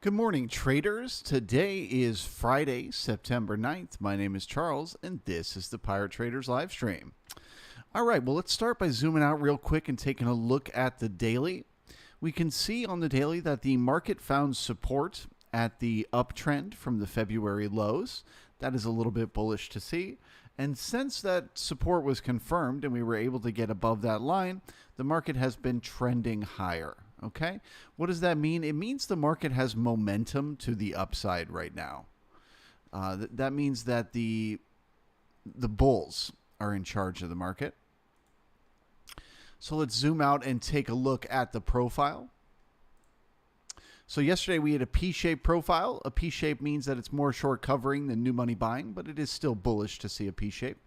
Good morning, traders. Today is Friday, September 9th. My name is Charles, and this is the Pirate Traders live stream. All right, well, let's start by zooming out real quick and taking a look at the daily. We can see on the daily that the market found support at the uptrend from the February lows. That is a little bit bullish to see. And since that support was confirmed and we were able to get above that line, the market has been trending higher. Okay, what does that mean? It means the market has momentum to the upside right now. That means that the bulls are in charge of the market. So let's zoom out and take a look at the profile. So yesterday we had a P-shaped profile. A P-shape means that it's more short covering than new money buying, but it is still bullish to see a P-shape.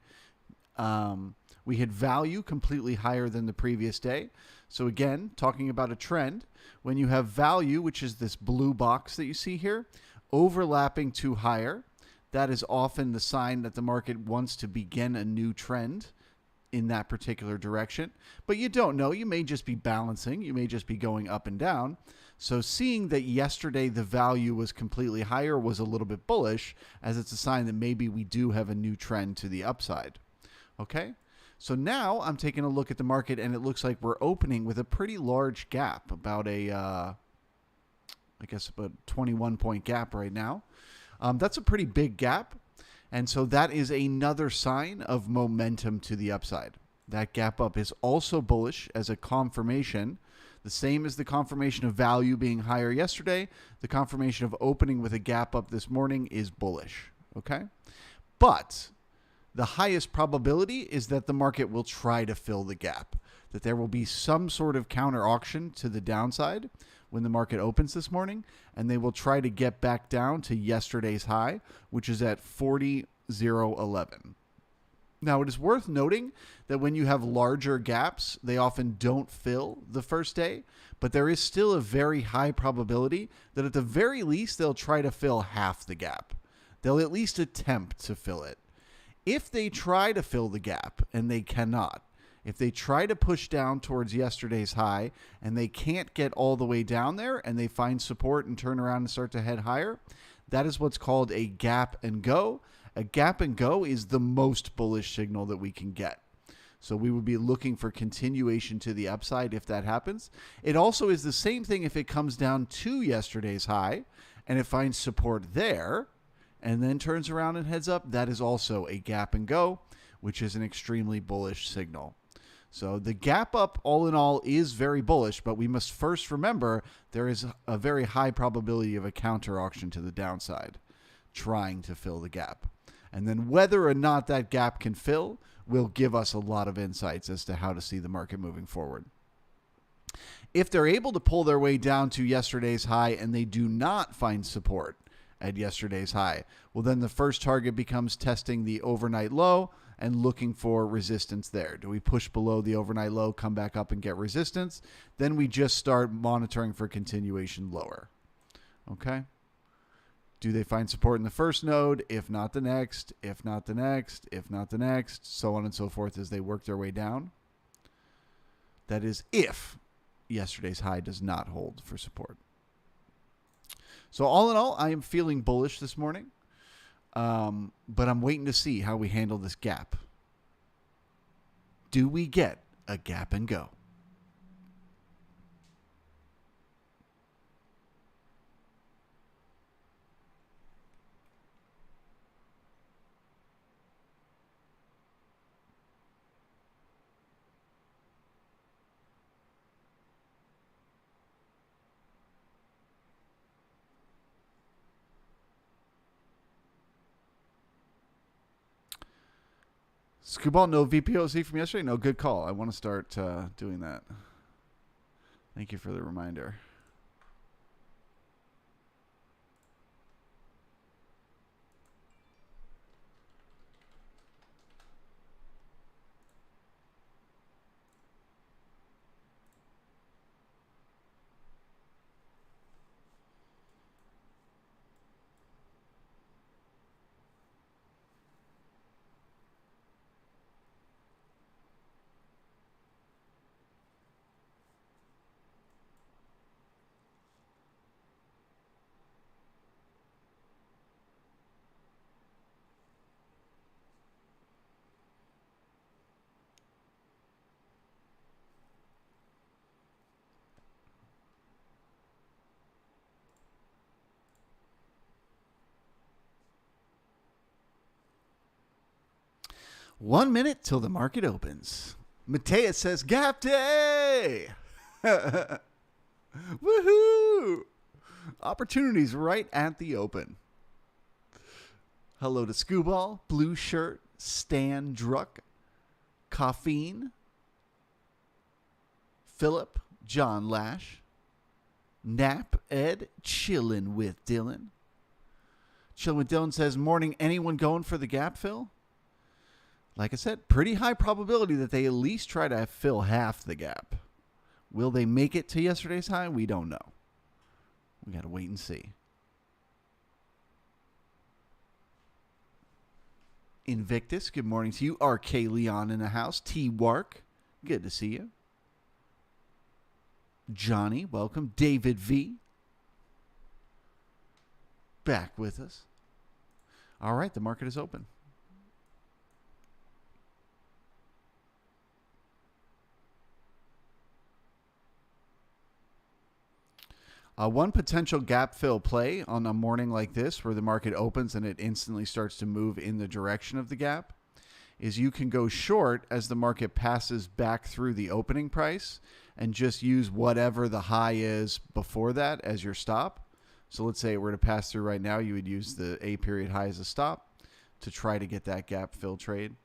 We had value completely higher than the previous day. So again, talking about a trend, when you have value, which is this blue box that you see here, overlapping to higher, that is often the sign that the market wants to begin a new trend in that particular direction. But you don't know. You may just be balancing. You may just be going up and down. So seeing that yesterday the value was completely higher was a little bit bullish, as it's a sign that maybe we do have a new trend to the upside. Okay? So now I'm taking a look at the market, and it looks like we're opening with a pretty large gap, about a, I guess about 21-point gap right now. That's a pretty big gap, and so that is another sign of momentum to the upside. That gap up is also bullish as a confirmation, the same as the confirmation of value being higher yesterday. The confirmation of opening with a gap up this morning is bullish, okay? But the highest probability is that the market will try to fill the gap, that there will be some sort of counter auction to the downside when the market opens this morning, and they will try to get back down to yesterday's high, which is at 40,011. Now, it is worth noting that when you have larger gaps, they often don't fill the first day, but there is still a very high probability that at the very least they'll try to fill half the gap. They'll at least attempt to fill it. If they try to fill the gap and they cannot, if they try to push down towards yesterday's high and they can't get all the way down there and they find support and turn around and start to head higher, that is what's called a gap and go. A gap and go is the most bullish signal that we can get. So we would be looking for continuation to the upside if that happens. It also is the same thing if it comes down to yesterday's high and it finds support there and then turns around and heads up. That is also a gap and go, which is an extremely bullish signal. So the gap up, all in all, is very bullish, but we must first remember there is a very high probability of a counter auction to the downside trying to fill the gap. And then whether or not that gap can fill will give us a lot of insights as to how to see the market moving forward. If they're able to pull their way down to yesterday's high and they do not find support at yesterday's high, well, then the first target becomes testing the overnight low and looking for resistance there. Do we push below the overnight low, come back up and get resistance? Then we just start monitoring for continuation lower. Okay? Do they find support in the first node? If not, the next. If not, the next. If not, the next. So on and so forth as they work their way down. That is if yesterday's high does not hold for support. So all in all, I am feeling bullish this morning, but I'm waiting to see how we handle this gap. Do we get a gap and go? Scooball, no VPOC from yesterday? No, good call. I want to start doing that. Thank you for the reminder. 1 minute till the market opens. Mateus says, Gap Day! Woohoo! Opportunities right at the open. Hello to Scooball, Blue Shirt, Stan Druck, Caffeine, Philip, John Lash, Nap Ed, Chillin' with Dylan. Chillin' with Dylan says, morning, anyone going for the gap fill? Like I said, pretty high probability that they at least try to fill half the gap. Will they make it to yesterday's high? We don't know. We got to wait and see. Invictus, good morning to you. RK Leon in the house. T. Wark, good to see you. Johnny, welcome. David V, back with us. All right, the market is open. One potential gap fill play on a morning like this where the market opens and it instantly starts to move in the direction of the gap is you can go short as the market passes back through the opening price and just use whatever the high is before that as your stop. So let's say it were to pass through right now, you would use the A period high as a stop to try to get that gap fill trade.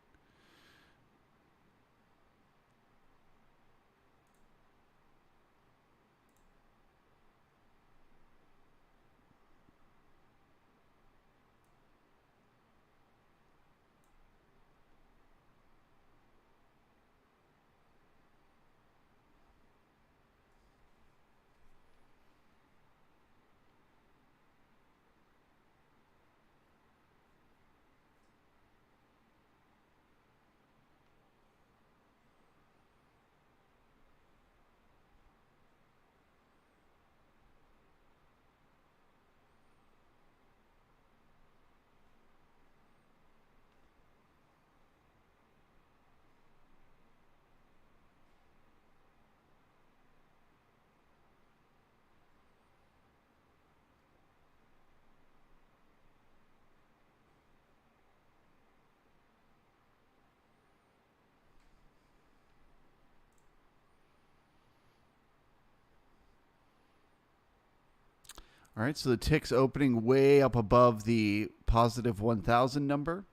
All right, so the tick's opening way up above the positive 1,000 number,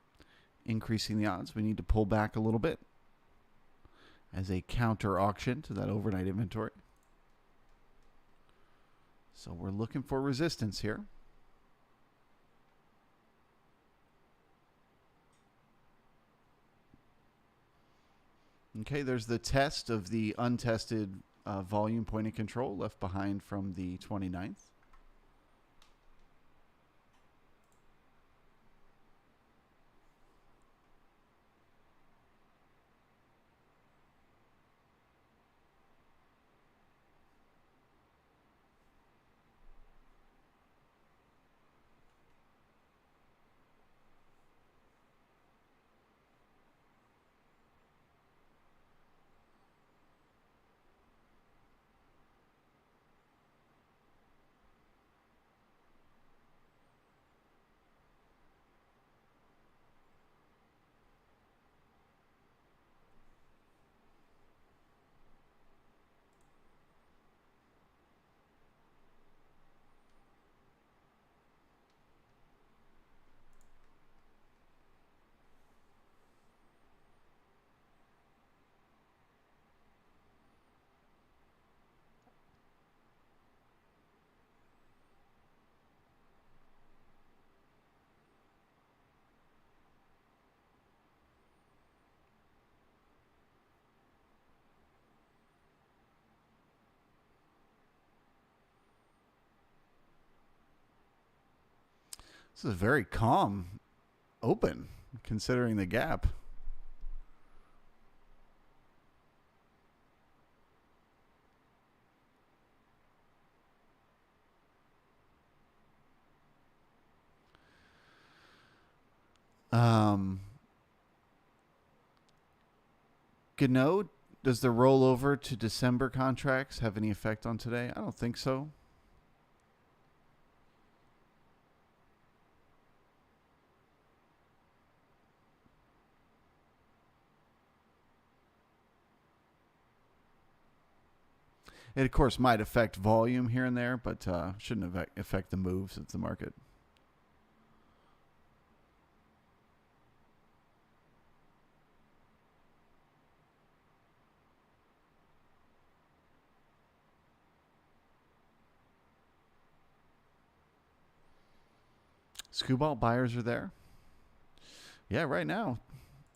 increasing the odds. We need to pull back a little bit as a counter auction to that overnight inventory. So we're looking for resistance here. Okay, there's the test of the untested volume point of control left behind from the 29th. This is a very calm open, considering the gap. Gano, does the rollover to December contracts have any effect on today? I don't think so. It, of course, might affect volume here and there, but shouldn't affect the moves of the market. Screwball buyers are there. Yeah, right now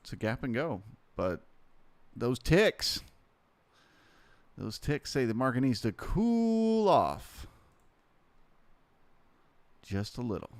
it's a gap and go. But those ticks say the market needs to cool off just a little.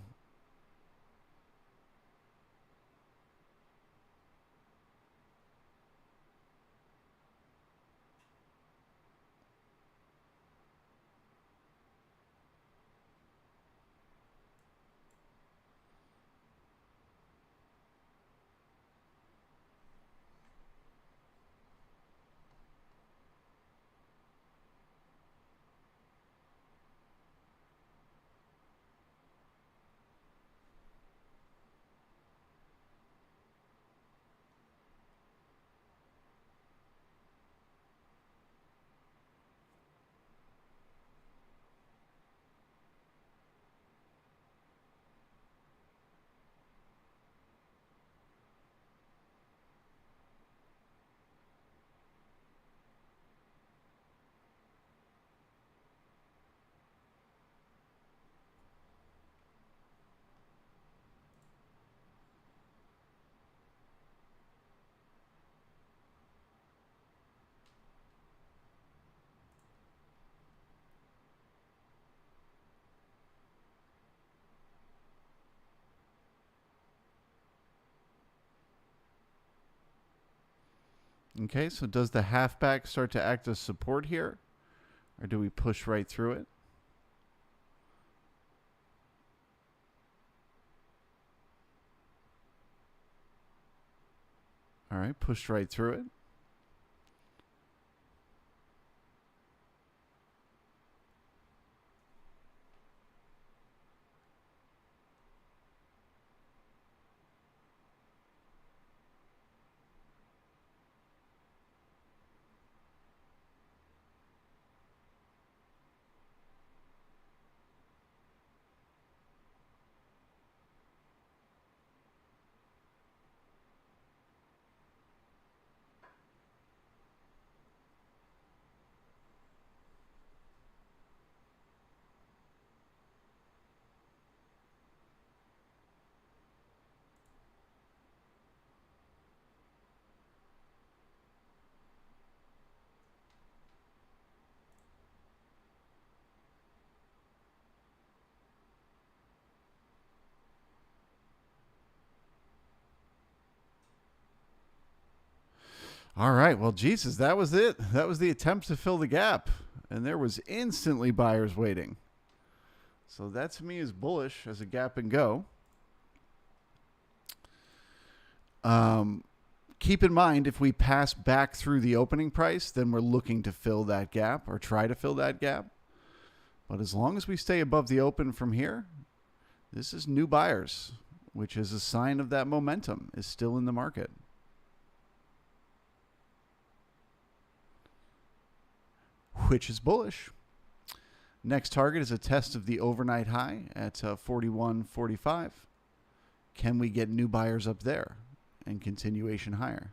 Okay, so does the halfback start to act as support here? Or do we push right through it? All right, pushed right through it. All right. Well, Jesus, that was it. That was the attempt to fill the gap. And there was instantly buyers waiting. So that to me is bullish as a gap and go. Keep in mind, if we pass back through the opening price, then we're looking to fill that gap or try to fill that gap. But as long as we stay above the open from here, this is new buyers, which is a sign of that momentum is still in the market. Which is bullish. Next target is a test of the overnight high at 41.45. Can we get new buyers up there and continuation higher?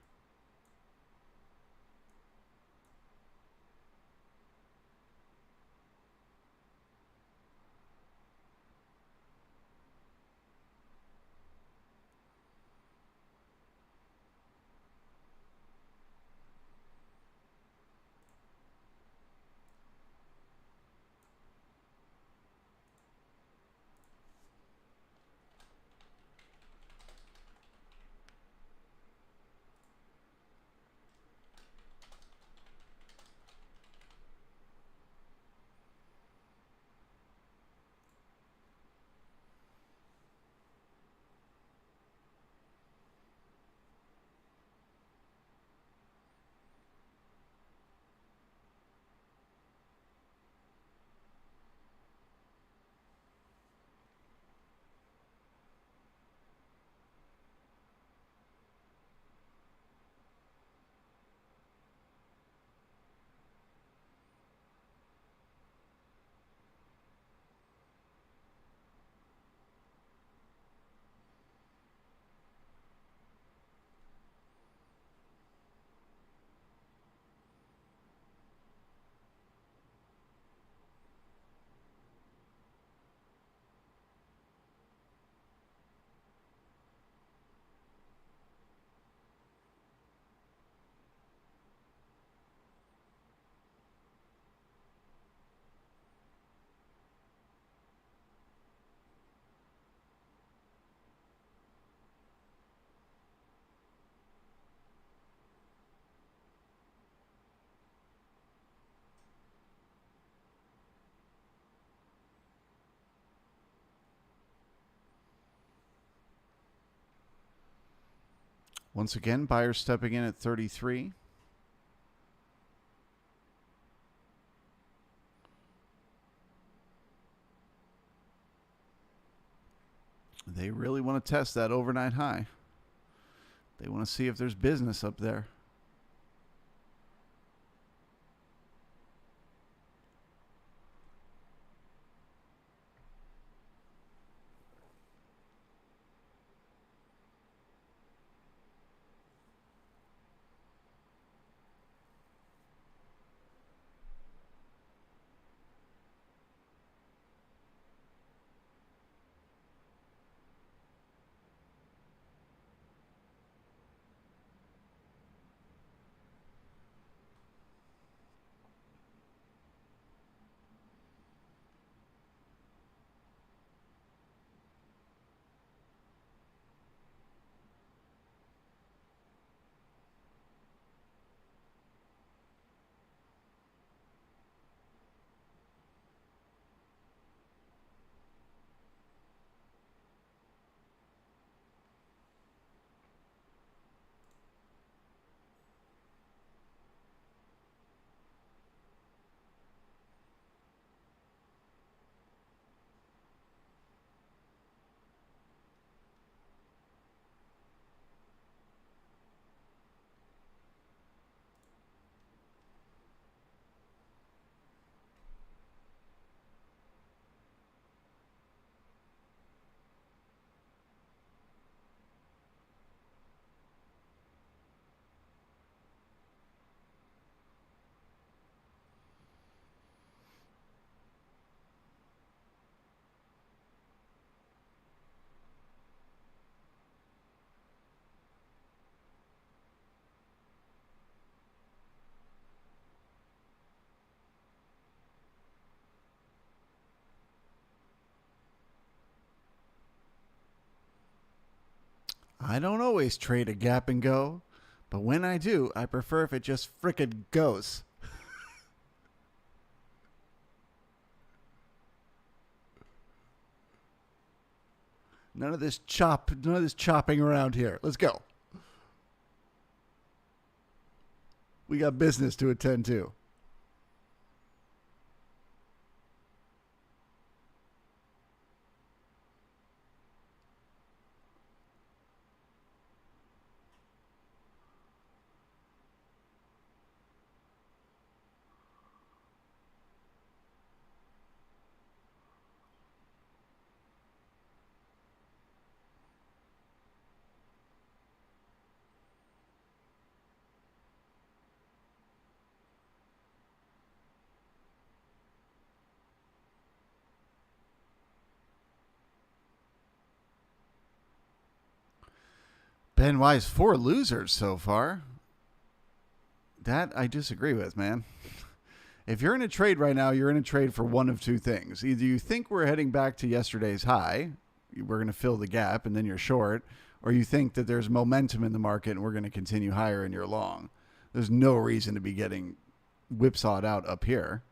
Once again, buyers stepping in at 33. They really want to test that overnight high. They want to see if there's business up there. I don't always trade a gap and go, but when I do, I prefer if it just frickin' goes. None of this chopping around here. Let's go. We got business to attend to. Ben Wise, 4 losers so far. That I disagree with, man. If you're in a trade right now, you're in a trade for one of two things. Either you think we're heading back to yesterday's high, we're going to fill the gap, and then you're short, or you think that there's momentum in the market and we're going to continue higher and you're long. There's no reason to be getting whipsawed out up here.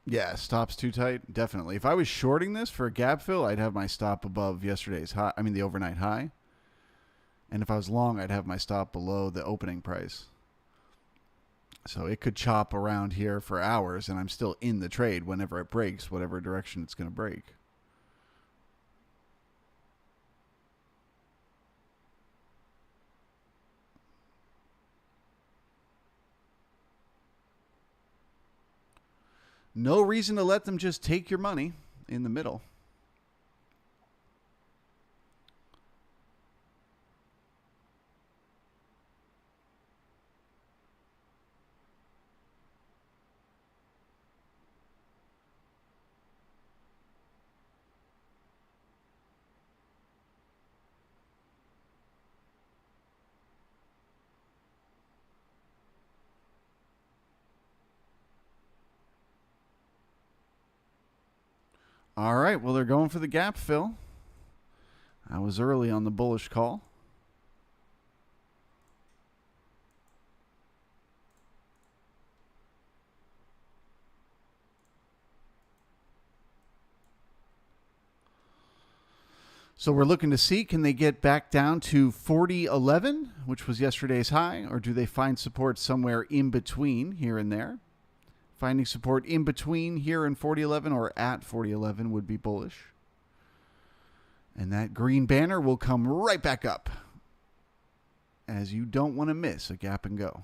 Yeah, stop's too tight. Definitely. If I was shorting this for a gap fill, I'd have my stop above yesterday's high. I mean, the overnight high. And if I was long, I'd have my stop below the opening price. So it could chop around here for hours, and I'm still in the trade whenever it breaks, whatever direction it's going to break. No reason to let them just take your money in the middle. All right. Well, they're going for the gap fill. I was early on the bullish call. So we're looking to see, can they get back down to 40.11, which was yesterday's high, or do they find support somewhere in between here and there? Finding support in between here and 40.11 or at 40.11 would be bullish. And that green banner will come right back up, as you don't want to miss a gap and go.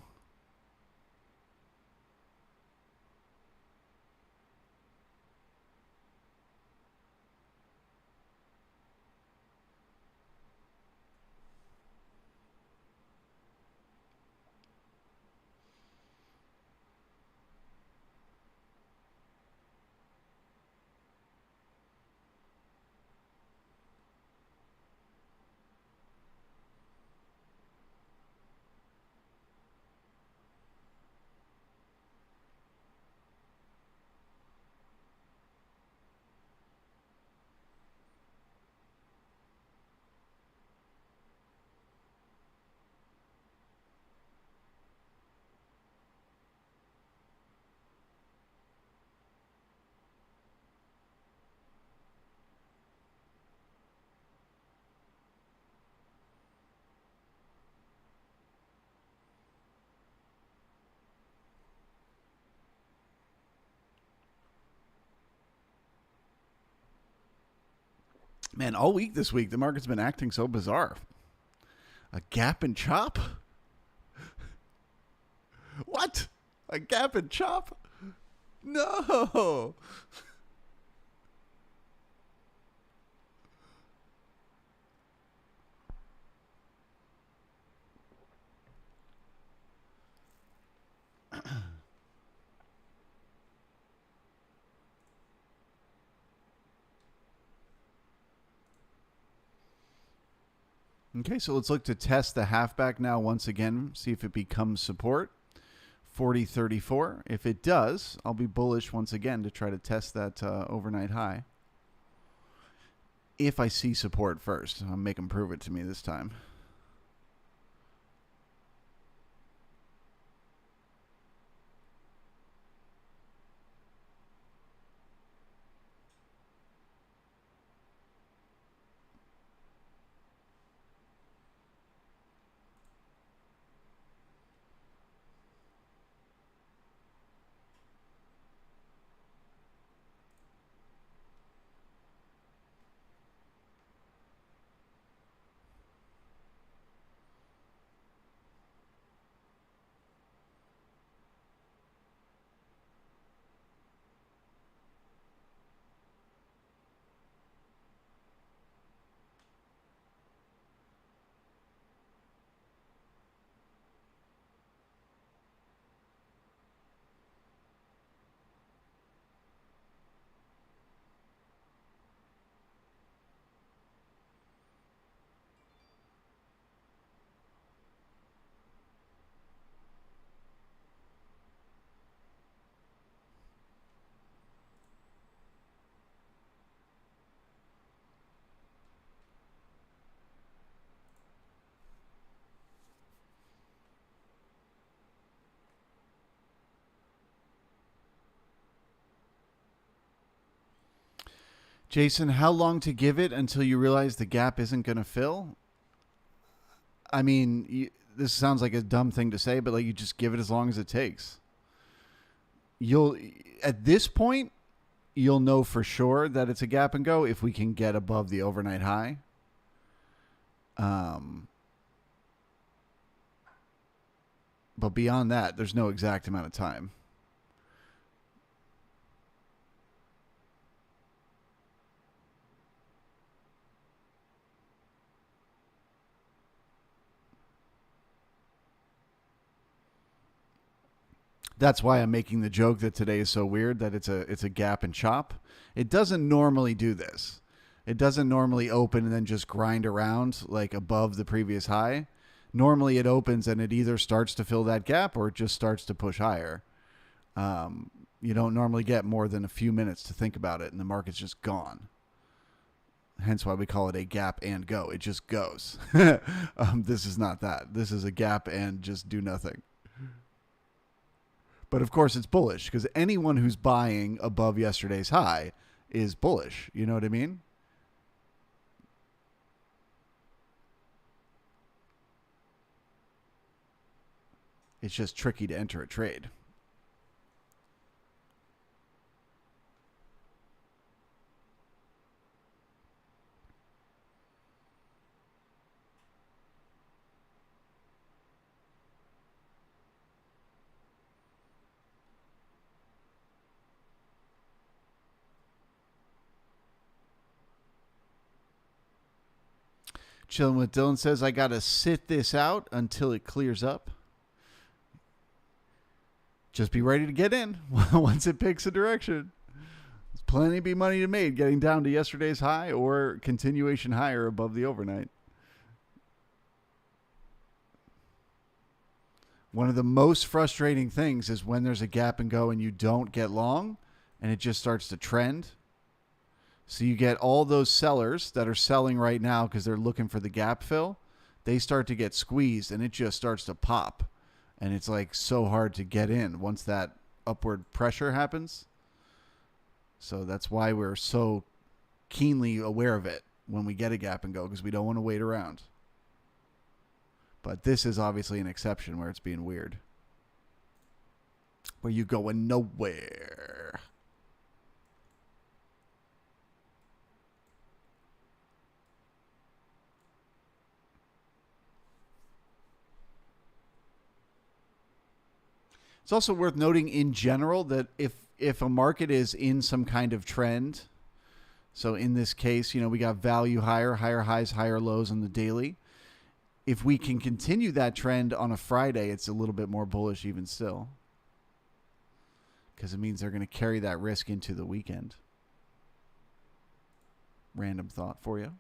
Man, all week this week, the market's been acting so bizarre. A gap and chop? What? A gap and chop? No. Okay, so let's look to test the halfback now once again, see if it becomes support. 40.34. If it does, I'll be bullish once again to try to test that overnight high. If I see support first, I'll make them prove it to me this time. Jason, how long to give it until you realize the gap isn't going to fill? I mean, this sounds like a dumb thing to say, but like you just give it as long as it takes. At this point, you'll know for sure that it's a gap and go if we can get above the overnight high. But beyond that, there's no exact amount of time. That's why I'm making the joke that today is so weird that it's a gap and chop. It doesn't normally do this. It doesn't normally open and then just grind around like above the previous high. Normally it opens and it either starts to fill that gap or it just starts to push higher. You don't normally get more than a few minutes to think about it, and the market's just gone. Hence why we call it a gap and go. It just goes. This is not that. This is a gap and just do nothing. But of course, it's bullish because anyone who's buying above yesterday's high is bullish. You know what I mean? It's just tricky to enter a trade. Chilling with Dylan says, I got to sit this out until it clears up. Just be ready to get in once it picks a direction. There's plenty of money to made getting down to yesterday's high or continuation higher above the overnight. One of the most frustrating things is when there's a gap and go and you don't get long and it just starts to trend. So you get all those sellers that are selling right now because they're looking for the gap fill. They start to get squeezed and it just starts to pop. And it's like so hard to get in once that upward pressure happens. So that's why we're so keenly aware of it when we get a gap and go, because we don't want to wait around. But this is obviously an exception where it's being weird. Where you going nowhere. It's also worth noting in general that if a market is in some kind of trend, so in this case, we got value higher highs, higher lows on the daily. If we can continue that trend on a Friday, it's a little bit more bullish even still. Because it means they're going to carry that risk into the weekend. Random thought for you.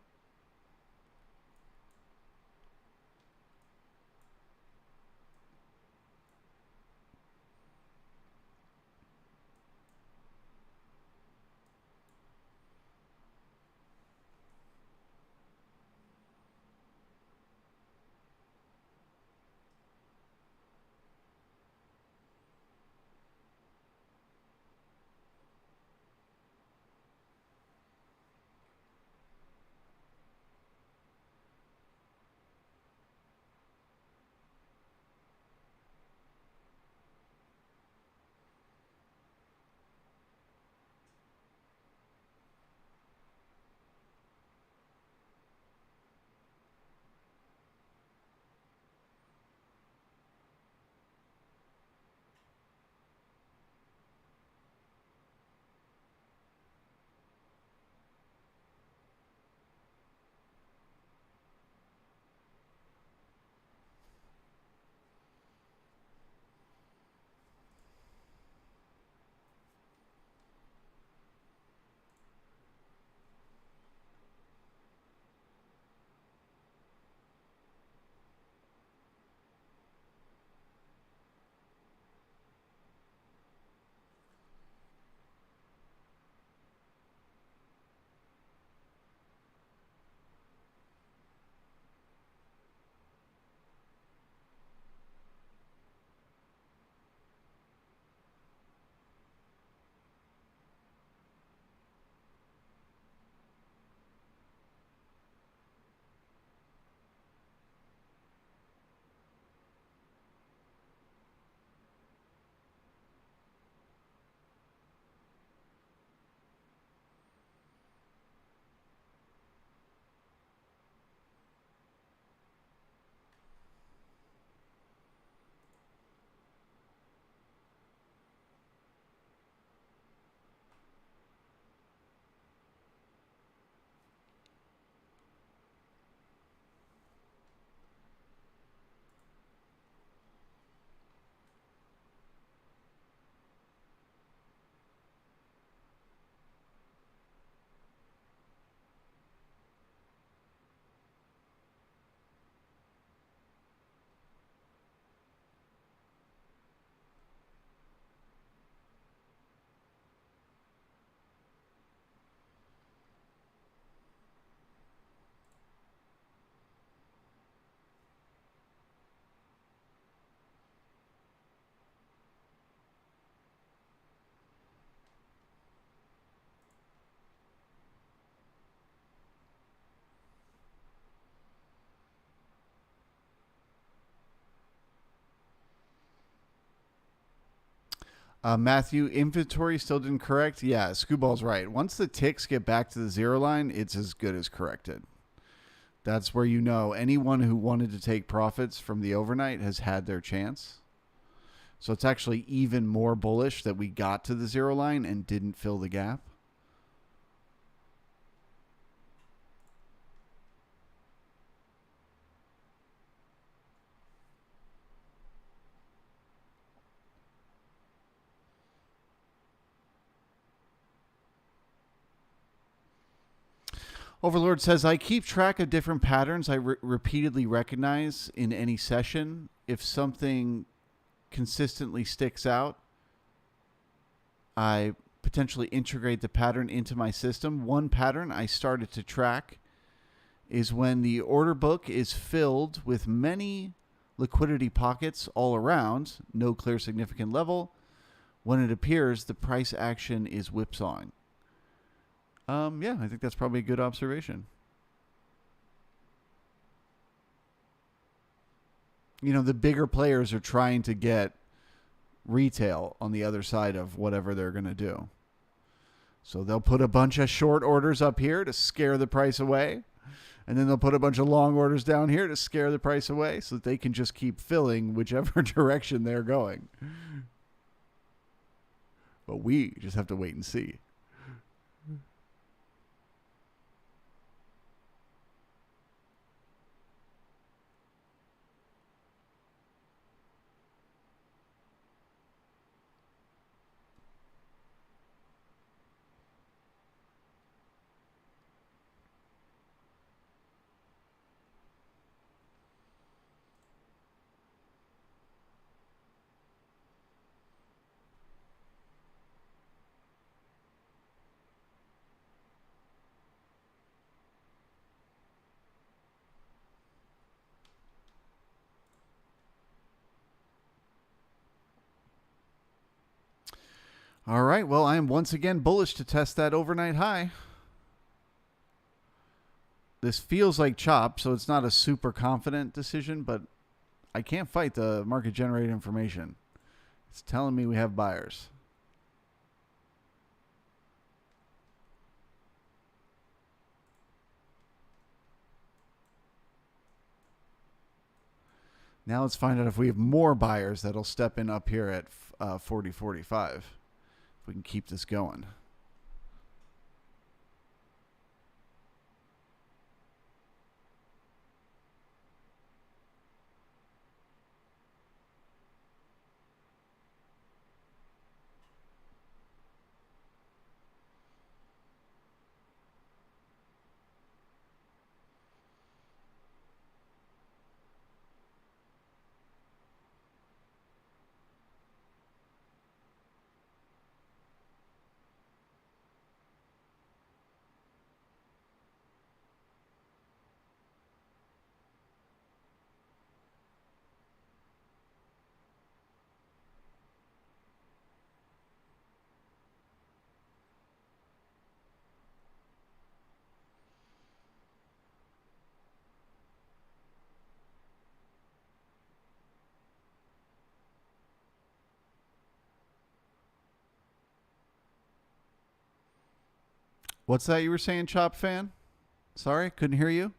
Matthew, inventory still didn't correct. Yeah, Screwball's right. Once the ticks get back to the zero line, it's as good as corrected. That's where you know anyone who wanted to take profits from the overnight has had their chance. So it's actually even more bullish that we got to the zero line and didn't fill the gap. Overlord says, I keep track of different patterns I repeatedly recognize in any session. If something consistently sticks out, I potentially integrate the pattern into my system. One pattern I started to track is when the order book is filled with many liquidity pockets all around, no clear significant level. When it appears, the price action is whipsawing. Yeah, I think that's probably a good observation. You know, the bigger players are trying to get retail on the other side of whatever they're going to do. So they'll put a bunch of short orders up here to scare the price away. And then they'll put a bunch of long orders down here to scare the price away so that they can just keep filling whichever direction they're going. But we just have to wait and see. All right, well, I am once again bullish to test that overnight high. This feels like chop, so it's not a super confident decision, but I can't fight the market-generated information. It's telling me we have buyers. Now let's find out if we have more buyers that'll step in up here at 40.45. If we can keep this going. What's that you were saying, Chop fan? Sorry, couldn't hear you.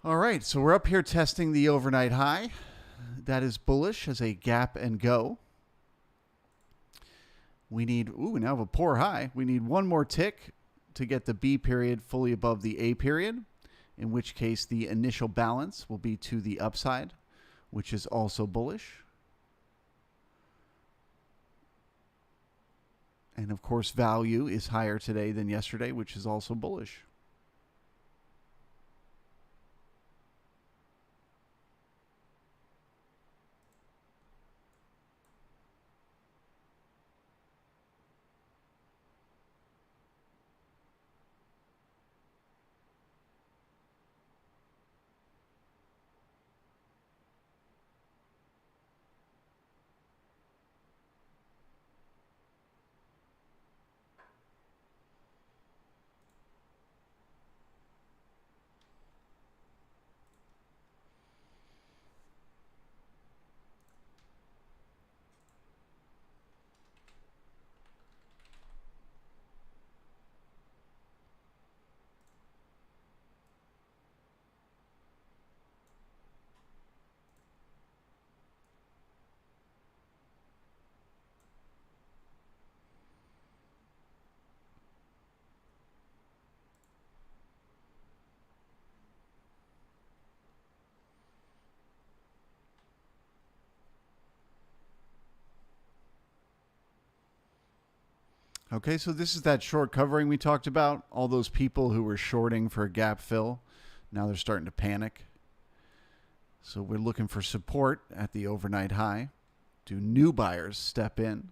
All right, so we're up here testing the overnight high. That is bullish as a gap and go. We need, we now have a poor high. We need one more tick to get the B period fully above the A period, in which case the initial balance will be to the upside, which is also bullish. And of course, value is higher today than yesterday, which is also bullish. Okay, so this is that short covering we talked about. All those people who were shorting for a gap fill, now they're starting to panic. So we're looking for support at the overnight high. Do new buyers step in?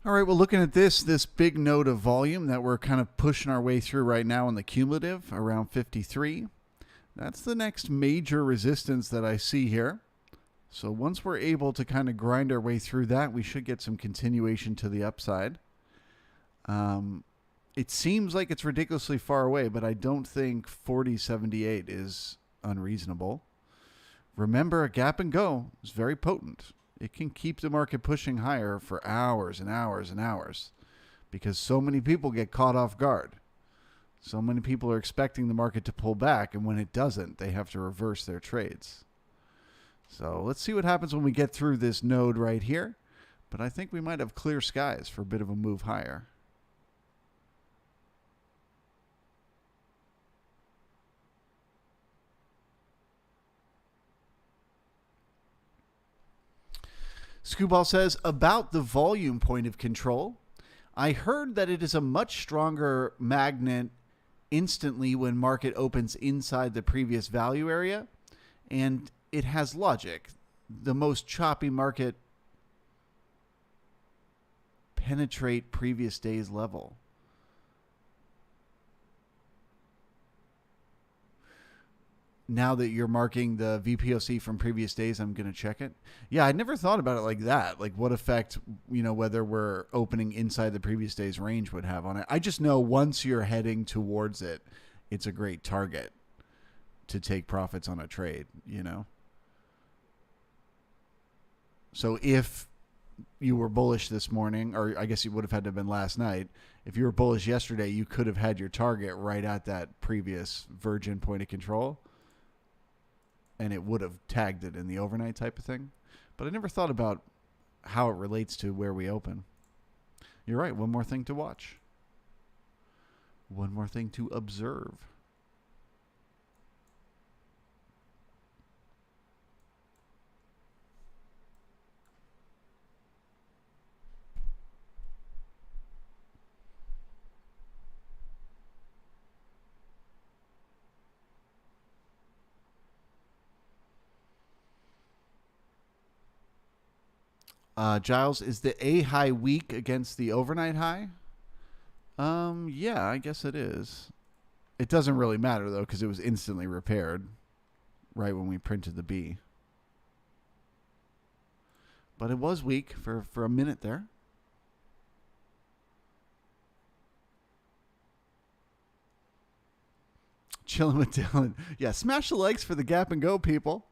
All right, well, looking at this big node of volume that we're kind of pushing our way through right now in the cumulative around 53, that's the next major resistance that I see here. So once we're able to kind of grind our way through that, we should get some continuation to the upside. It seems like it's ridiculously far away, but I don't think 40.78 is unreasonable. Remember, a gap and go is very potent. It can keep the market pushing higher for hours and hours and hours because so many people get caught off guard. So many people are expecting the market to pull back, and when it doesn't, they have to reverse their trades. So let's see what happens when we get through this node right here. But I think we might have clear skies for a bit of a move higher. Scooball says, about the volume point of control, I heard that it is a much stronger magnet instantly when market opens inside the previous value area, and it has logic. The most choppy market penetrate previous day's level. Now that you're marking the VPOC from previous days, I'm going to check it. Yeah, I never thought about it like that. Like what effect, whether we're opening inside the previous day's range would have on it. I just know once you're heading towards it, it's a great target to take profits on a trade, So if you were bullish this morning, or I guess you would have had to have been last night, if you were bullish yesterday, you could have had your target right at that previous virgin point of control. And it would have tagged it in the overnight type of thing. But I never thought about how it relates to where we open. You're right. One more thing to watch. One more thing to observe. Giles, is the A high weak against the overnight high? Yeah, I guess it is. It doesn't really matter, though, because it was instantly repaired right when we printed the B. But it was weak for a minute there. Chilling with Dylan. Yeah, smash the likes for the gap and go, people.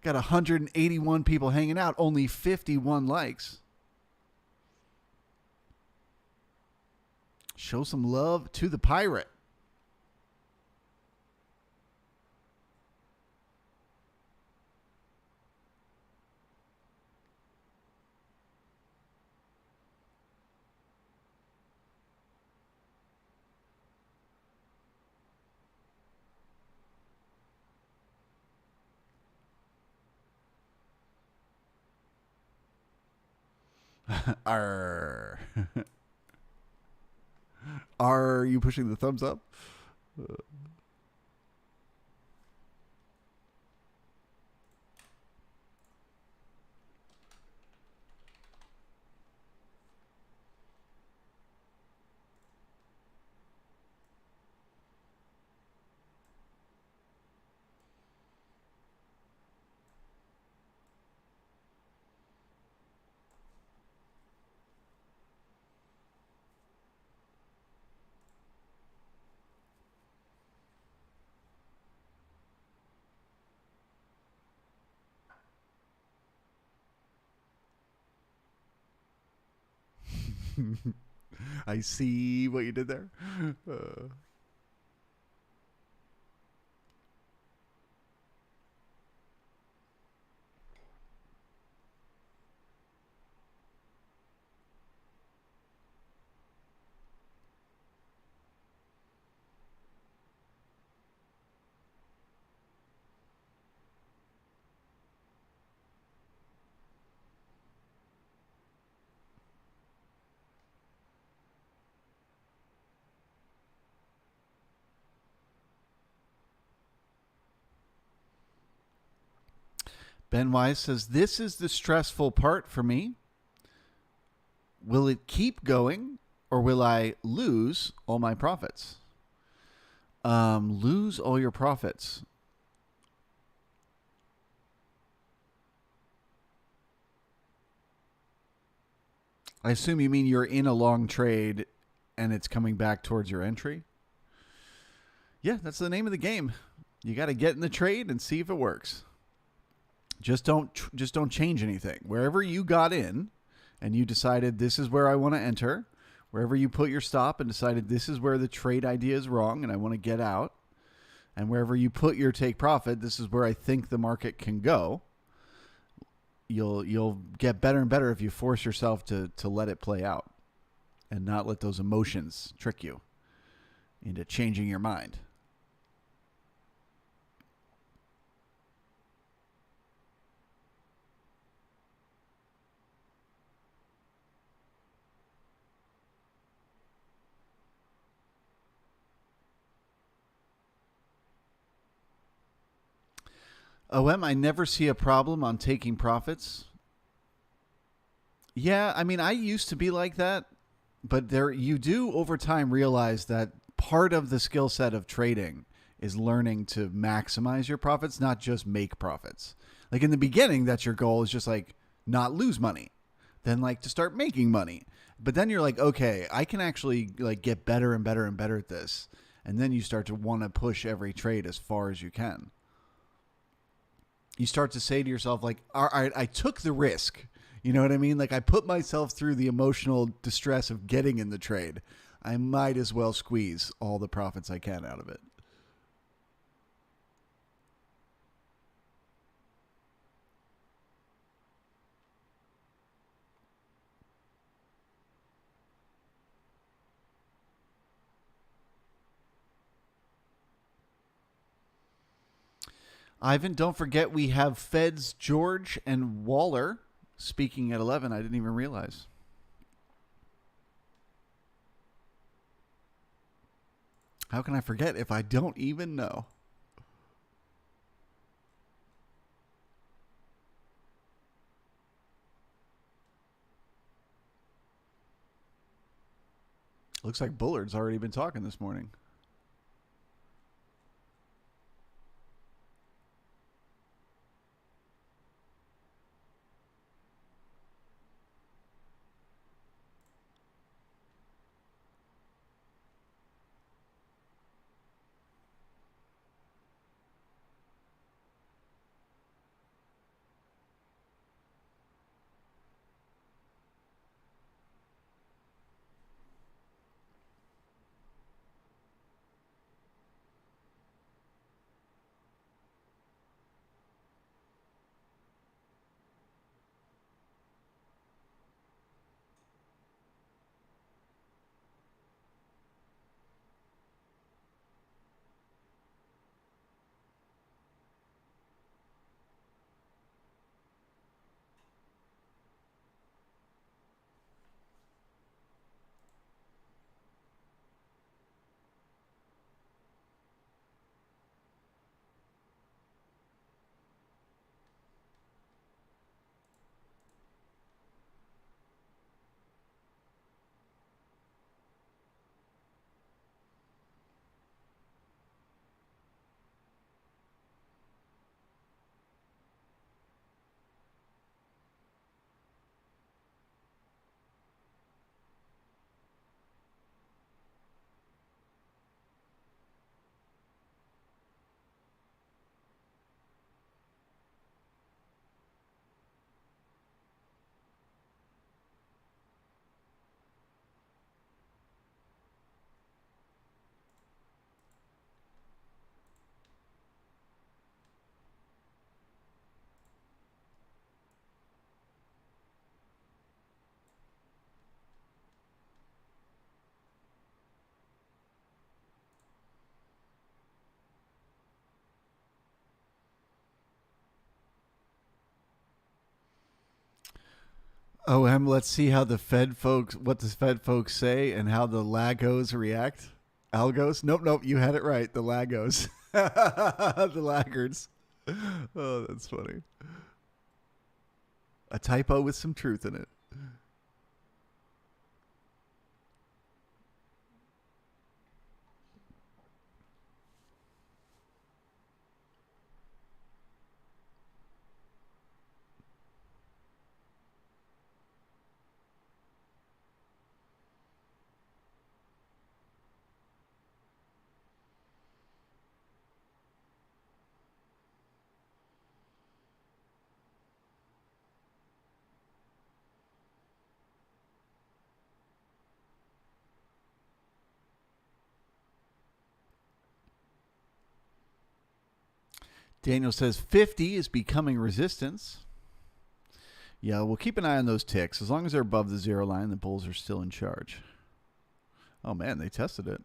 Got 181 people hanging out, only 51 likes. Show some love to the pirate. Are Are you pushing the thumbs up? I see what you did there. Uh, Ben Wise says, this is the stressful part for me. Will it keep going or will I lose all my profits? Lose all your profits. I assume you mean you're in a long trade and it's coming back towards your entry? Yeah, that's the name of the game. You got to get in the trade and see if it works. Just don't change anything. Wherever you got in and you decided this is where I want to enter, wherever you put your stop and decided this is where the trade idea is wrong and I want to get out, and wherever you put your take profit, this is where I think the market can go. You'll get better and better if you force yourself to let it play out and not let those emotions trick you into changing your mind. OM, I never see a problem on taking profits. Yeah, I mean, I used to be like that, but there you do over time realize that part of the skill set of trading is learning to maximize your profits, not just make profits. Like in the beginning, that's your goal, is just like not lose money, then like to start making money. But then you're like, okay, I can actually like get better and better and better at this. And then you start to want to push every trade as far as you can. You start to say to yourself, like, all right, I took the risk. You know what I mean? Like I put myself through the emotional distress of getting in the trade. I might as well squeeze all the profits I can out of it. Ivan, don't forget we have Feds George and Waller speaking at 11. I didn't even realize. How can I forget if I don't even know? Looks like Bullard's already been talking this morning. Let's see how the Fed folks, what the Fed folks say and how the Lagos react. Algos? Nope. You had it right. The Lagos. The laggards. Oh, that's funny. A typo with some truth in it. Daniel says 50 is becoming resistance. Yeah, we'll keep an eye on those ticks. As long as they're above the zero line, the bulls are still in charge. Oh, man, they tested it.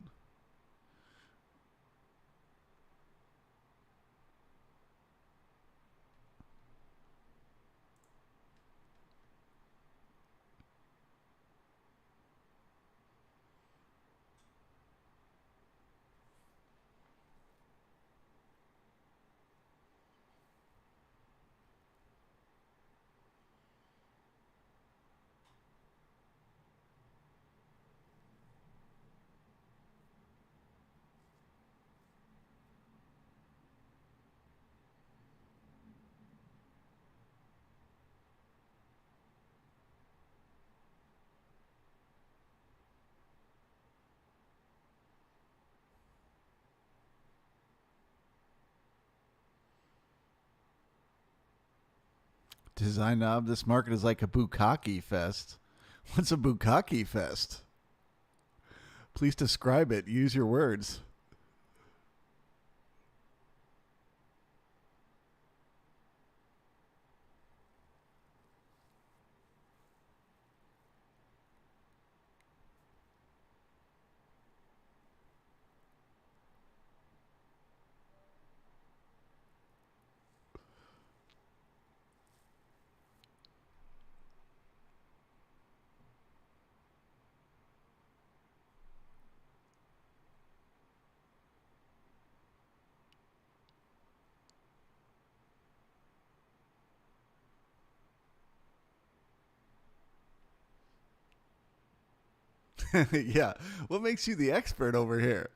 Design knob, this market is like a bukkake fest. What's a bukkake fest? Please describe it. Use your words. Yeah. What makes you the expert over here?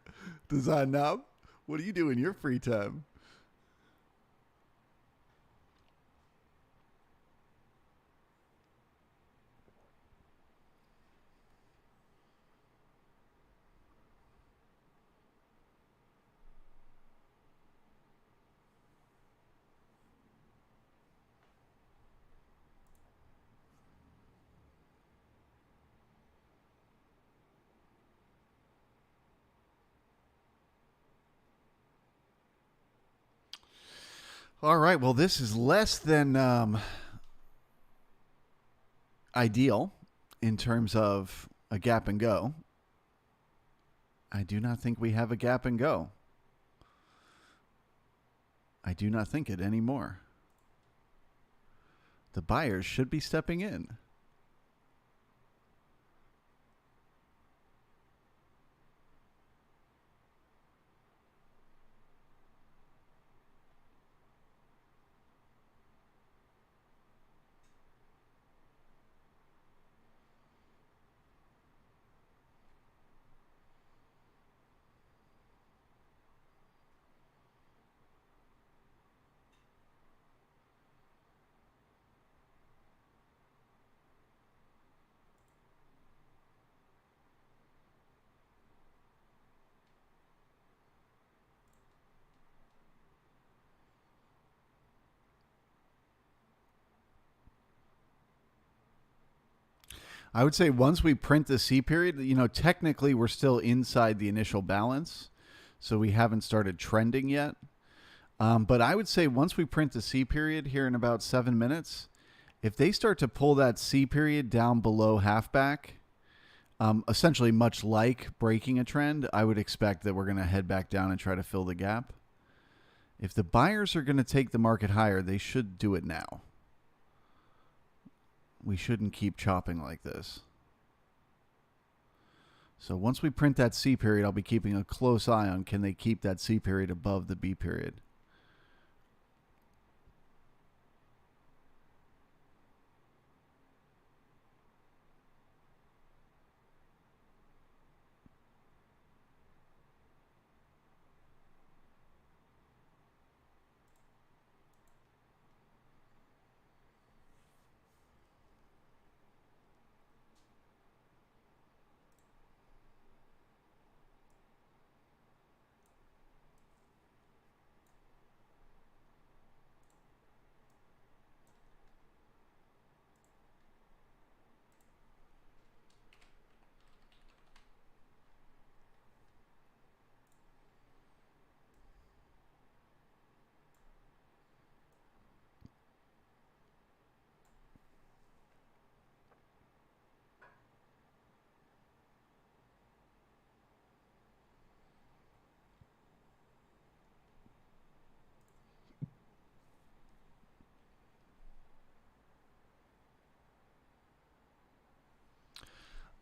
Design knob? What do you do in your free time? All right. Well, this is less than ideal in terms of a gap and go. I do not think we have a gap and go. I do not think it anymore. The buyers should be stepping in. I would say once we print the C period, technically we're still inside the initial balance, so we haven't started trending yet. But I would say once we print the C period here in about 7 minutes, if they start to pull that C period down below halfback, essentially much like breaking a trend, I would expect that we're going to head back down and try to fill the gap. If the buyers are going to take the market higher, they should do it now. We shouldn't keep chopping like this. So once we print that C period, I'll be keeping a close eye on can they keep that C period above the B period.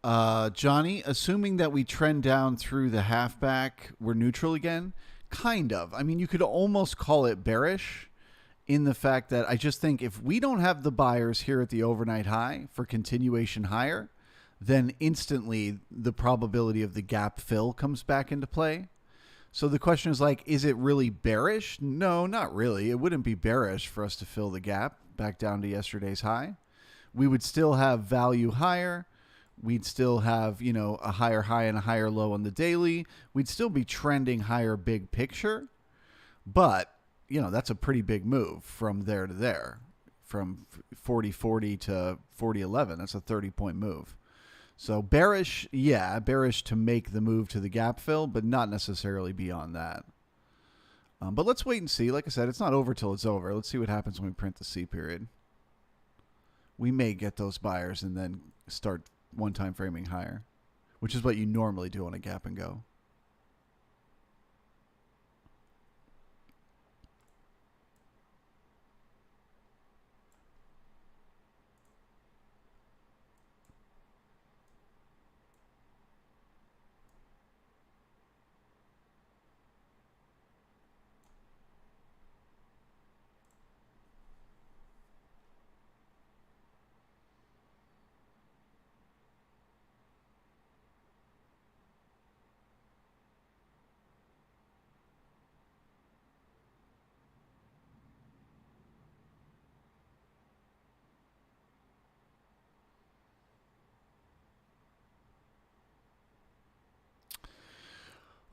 Johnny, assuming that we trend down through the halfback, we're neutral again. Kind of. I mean, you could almost call it bearish in the fact that I just think if we don't have the buyers here at the overnight high for continuation higher, then instantly the probability of the gap fill comes back into play. So the question is like, is it really bearish? No, not really. It wouldn't be bearish for us to fill the gap back down to yesterday's high. We would still have value higher. We'd still have, a higher high and a higher low on the daily. We'd still be trending higher big picture. But, that's a pretty big move from there to there. From 40.40 to 40.11. That's a 30-point move. So bearish, bearish to make the move to the gap fill, but not necessarily beyond that. But let's wait and see. Like I said, it's not over till it's over. Let's see what happens when we print the C period. We may get those buyers and then start one-time framing higher, which is what you normally do on a gap and go.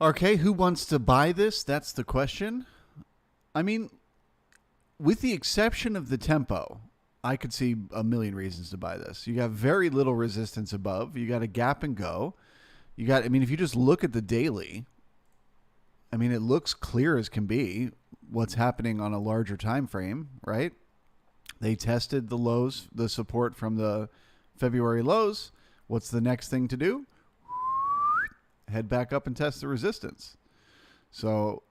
Okay, who wants to buy this? That's the question. I mean, with the exception of the tempo, I could see a million reasons to buy this. You got very little resistance above. You got a gap and go. If you just look at the daily, it looks clear as can be what's happening on a larger time frame, right? They tested the lows, the support from the February lows. What's the next thing to do? Head back up and test the resistance. So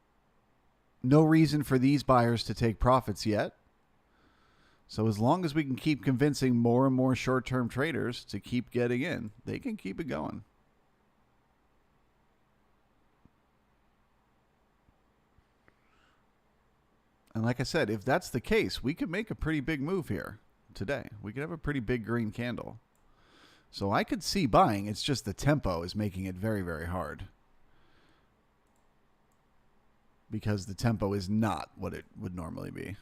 no reason for these buyers to take profits yet. So as long as we can keep convincing more and more short-term traders to keep getting in, they can keep it going. And like I said, if that's the case, we could make a pretty big move here today. We could have a pretty big green candle. So I could see buying. It's just the tempo is making it very, very hard. Because the tempo is not what it would normally be.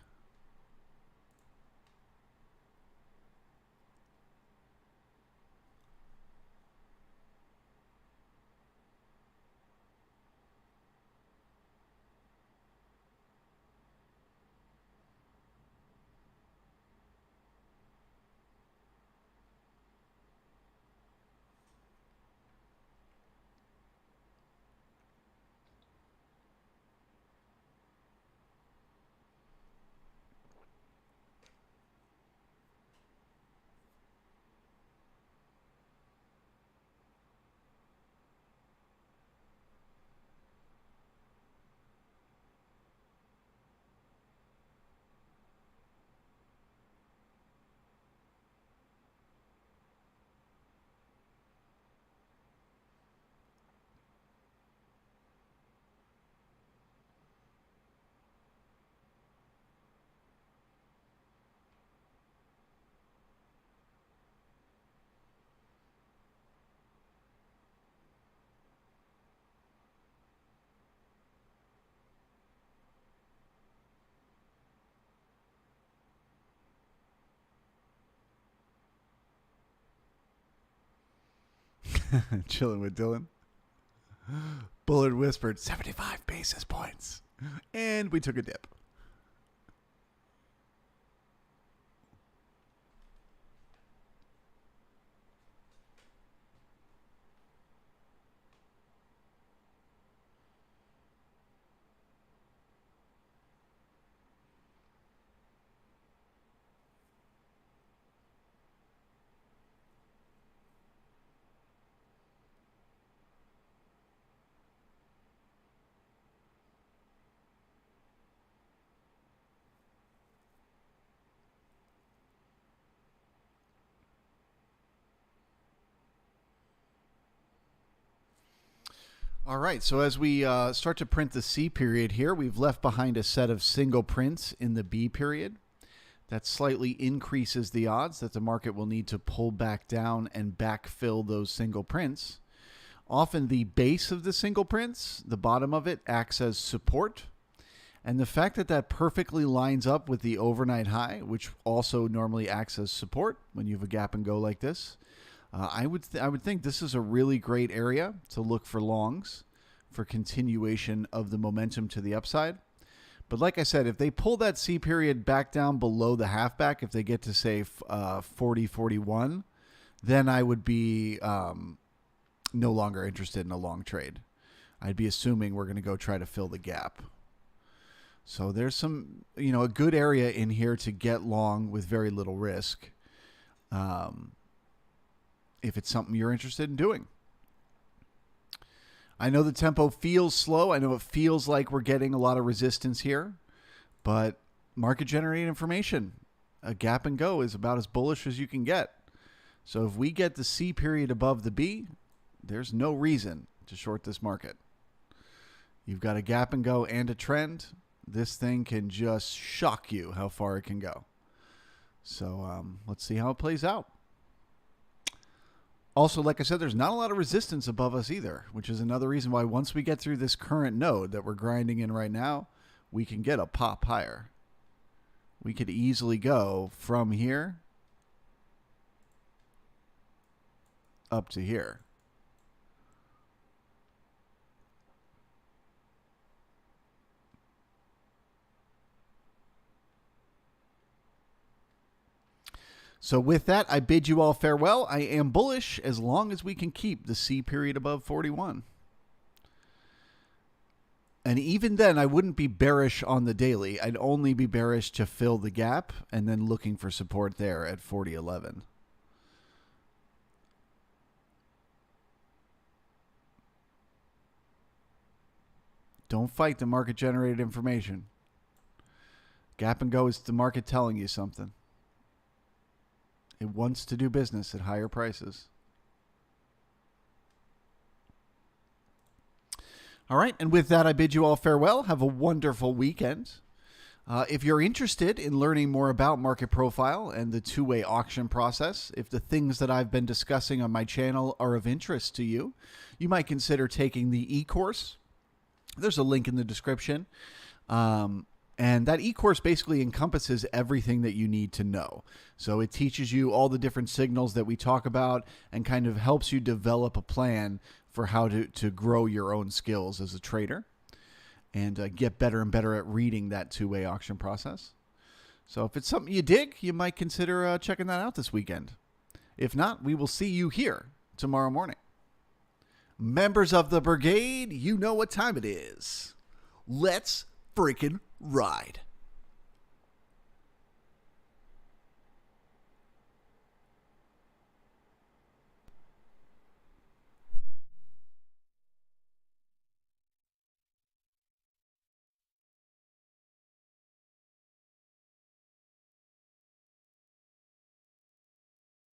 Chilling with Dylan. Bullard whispered 75 basis points. And we took a dip. All right, so as we start to print the C period here, we've left behind a set of single prints in the B period. That slightly increases the odds that the market will need to pull back down and backfill those single prints. Often the base of the single prints, the bottom of it, acts as support. And the fact that that perfectly lines up with the overnight high, which also normally acts as support when you have a gap and go like this, I would think this is a really great area to look for longs for continuation of the momentum to the upside. But like I said, if they pull that C period back down below the halfback, if they get to say 40.41, then I would be no longer interested in a long trade. I'd be assuming we're going to go try to fill the gap. So there's some, a good area in here to get long with very little risk. If it's something you're interested in doing. I know the tempo feels slow. I know it feels like we're getting a lot of resistance here, but market generated information, a gap and go is about as bullish as you can get. So if we get the C period above the B, there's no reason to short this market. You've got a gap and go and a trend. This thing can just shock you how far it can go. So let's see how it plays out. Also, like I said, there's not a lot of resistance above us either, which is another reason why once we get through this current node that we're grinding in right now, we can get a pop higher. We could easily go from here up to here. So with that, I bid you all farewell. I am bullish as long as we can keep the C period above 41. And even then, I wouldn't be bearish on the daily. I'd only be bearish to fill the gap and then looking for support there at 40.11. Don't fight the market generated information. Gap and go is the market telling you something. It wants to do business at higher prices. All right, and with that, I bid you all farewell. Have a wonderful weekend. If you're interested in learning more about market profile and the two-way auction process, if the things that I've been discussing on my channel are of interest to you, you might consider taking the e-course. There's a link in the description. And that e-course basically encompasses everything that you need to know. So it teaches you all the different signals that we talk about and kind of helps you develop a plan for how to grow your own skills as a trader and get better and better at reading that two-way auction process. So if it's something you dig, you might consider checking that out this weekend. If not, we will see you here tomorrow morning. Members of the brigade, you know what time it is. Let's freaking ride.